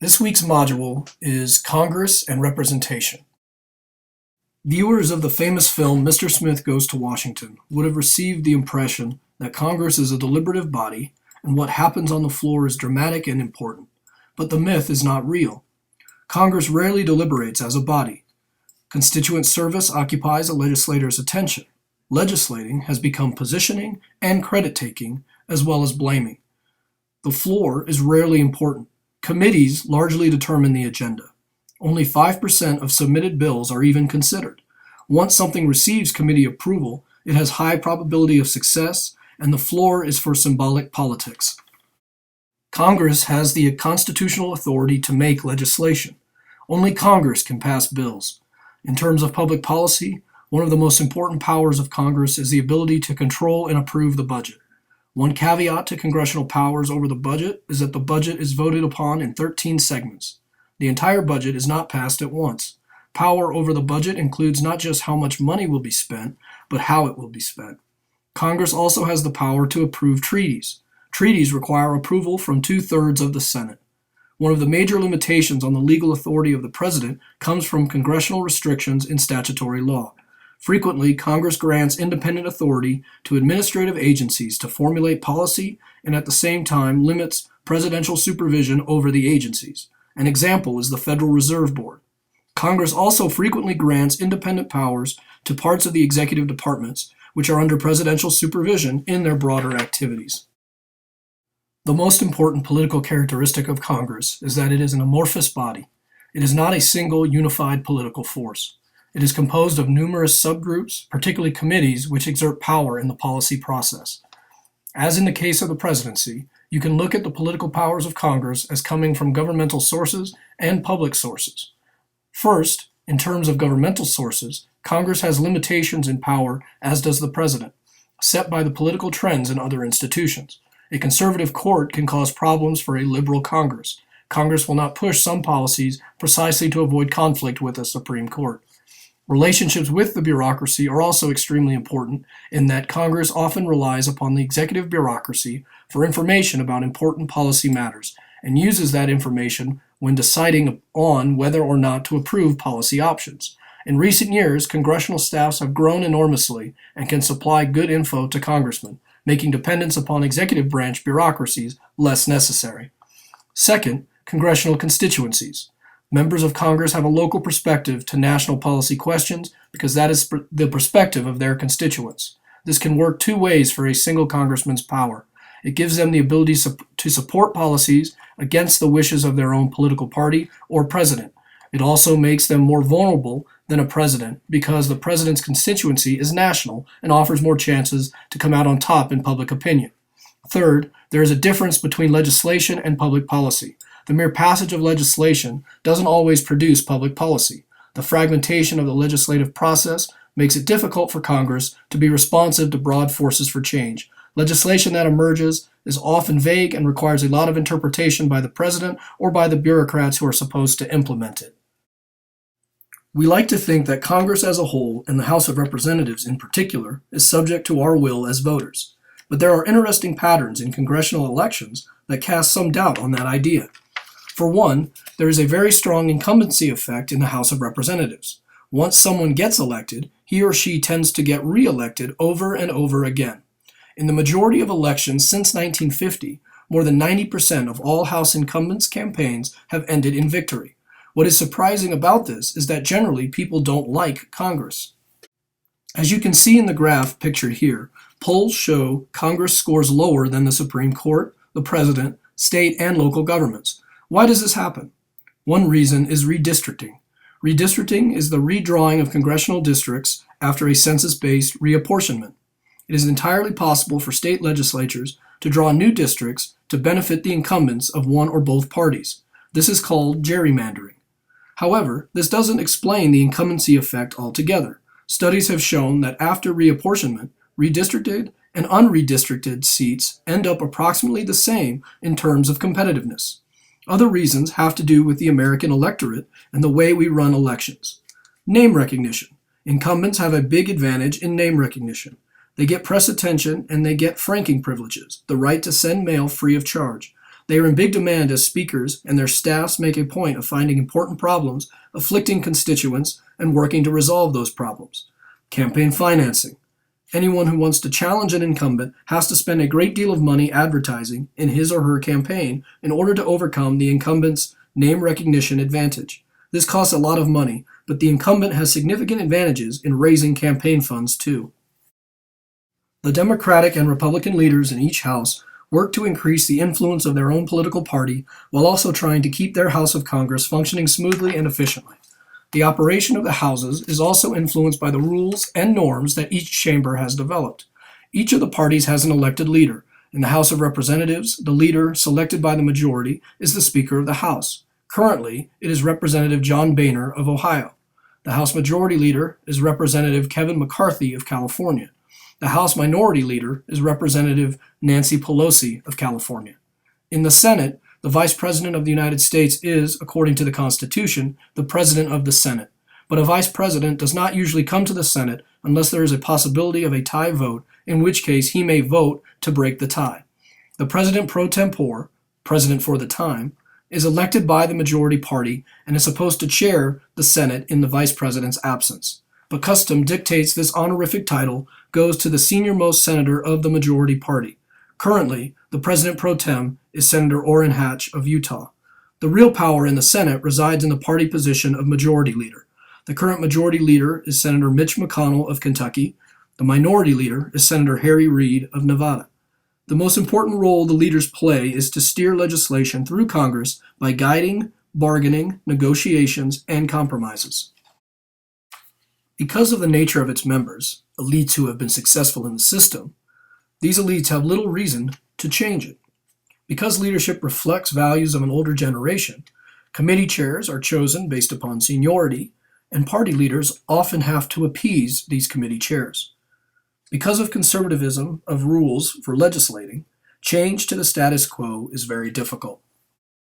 This week's module is Congress and Representation. Viewers of the famous film Mr. Smith Goes to Washington would have received the impression that Congress is a deliberative body and what happens on the floor is dramatic and important. But the myth is not real. Congress rarely deliberates as a body. Constituent service occupies a legislator's attention. Legislating has become positioning and credit-taking as well as blaming. The floor is rarely important. Committees largely determine the agenda. Only 5% of submitted bills are even considered. Once something receives committee approval, it has high probability of success, and the floor is for symbolic politics. Congress has the constitutional authority to make legislation. Only Congress can pass bills. In terms of public policy, one of the most important powers of Congress is the ability to control and approve the budget. One caveat to congressional powers over the budget is that the budget is voted upon in 13 segments. The entire budget is not passed at once. Power over the budget includes not just how much money will be spent, but how it will be spent. Congress also has the power to approve treaties. Treaties require approval from 2/3 of the Senate. One of the major limitations on the legal authority of the president comes from congressional restrictions in statutory law. Frequently, Congress grants independent authority to administrative agencies to formulate policy and at the same time limits presidential supervision over the agencies. An example is the Federal Reserve Board. Congress also frequently grants independent powers to parts of the executive departments, which are under presidential supervision in their broader activities. The most important political characteristic of Congress is that it is an amorphous body. It is not a single unified political force. It is composed of numerous subgroups, particularly committees, which exert power in the policy process. As in the case of the presidency, you can look at the political powers of Congress as coming from governmental sources and public sources. First, in terms of governmental sources, Congress has limitations in power, as does the president, set by the political trends in other institutions. A conservative court can cause problems for a liberal Congress. Congress will not push some policies precisely to avoid conflict with the Supreme Court. Relationships with the bureaucracy are also extremely important in that Congress often relies upon the executive bureaucracy for information about important policy matters and uses that information when deciding on whether or not to approve policy options. In recent years, congressional staffs have grown enormously and can supply good info to congressmen, making dependence upon executive branch bureaucracies less necessary. Second, congressional constituencies. Members of Congress have a local perspective to national policy questions because that is the perspective of their constituents. This can work two ways for a single congressman's power. It gives them the ability to support policies against the wishes of their own political party or president. It also makes them more vulnerable than a president because the president's constituency is national and offers more chances to come out on top in public opinion. Third, there is a difference between legislation and public policy. The mere passage of legislation doesn't always produce public policy. The fragmentation of the legislative process makes it difficult for Congress to be responsive to broad forces for change. Legislation that emerges is often vague and requires a lot of interpretation by the president or by the bureaucrats who are supposed to implement it. We like to think that Congress as a whole, and the House of Representatives in particular, is subject to our will as voters. But there are interesting patterns in congressional elections that cast some doubt on that idea. For one, there is a very strong incumbency effect in the House of Representatives. Once someone gets elected, he or she tends to get re-elected over and over again. In the majority of elections since 1950, more than 90% of all House incumbents' campaigns have ended in victory. What is surprising about this is that generally people don't like Congress. As you can see in the graph pictured here, polls show Congress scores lower than the Supreme Court, the President, state and local governments. Why does this happen? One reason is redistricting. Redistricting is the redrawing of congressional districts after a census-based reapportionment. It is entirely possible for state legislatures to draw new districts to benefit the incumbents of one or both parties. This is called gerrymandering. However, this doesn't explain the incumbency effect altogether. Studies have shown that after reapportionment, redistricted and unredistricted seats end up approximately the same in terms of competitiveness. Other reasons have to do with the American electorate and the way we run elections. Name recognition. Incumbents have a big advantage in name recognition. They get press attention and they get franking privileges, the right to send mail free of charge. They are in big demand as speakers, and their staffs make a point of finding important problems afflicting constituents and working to resolve those problems. Campaign financing. Anyone who wants to challenge an incumbent has to spend a great deal of money advertising in his or her campaign in order to overcome the incumbent's name recognition advantage. This costs a lot of money, but the incumbent has significant advantages in raising campaign funds too. The Democratic and Republican leaders in each house work to increase the influence of their own political party while also trying to keep their House of Congress functioning smoothly and efficiently. The operation of the houses is also influenced by the rules and norms that each chamber has developed. Each of the parties has an elected leader. In the House of Representatives, the leader selected by the majority is the Speaker of the House. Currently, it is Representative John Boehner of Ohio. The House Majority Leader is Representative Kevin McCarthy of California. The House Minority Leader is Representative Nancy Pelosi of California. In the Senate, the Vice President of the United States is, according to the Constitution, the President of the Senate. But a Vice President does not usually come to the Senate unless there is a possibility of a tie vote, in which case he may vote to break the tie. The President pro tempore, President for the time, is elected by the majority party and is supposed to chair the Senate in the Vice President's absence. But custom dictates this honorific title goes to the senior-most senator of the majority party. Currently, the President pro tem is Senator Orrin Hatch of Utah. The real power in the Senate resides in the party position of Majority Leader. The current Majority Leader is Senator Mitch McConnell of Kentucky. The Minority Leader is Senator Harry Reid of Nevada. The most important role the leaders play is to steer legislation through Congress by guiding, bargaining, negotiations, and compromises. Because of the nature of its members, elites who have been successful in the system, these elites have little reason to change it. Because leadership reflects values of an older generation, committee chairs are chosen based upon seniority, and party leaders often have to appease these committee chairs. Because of conservatism of rules for legislating, change to the status quo is very difficult.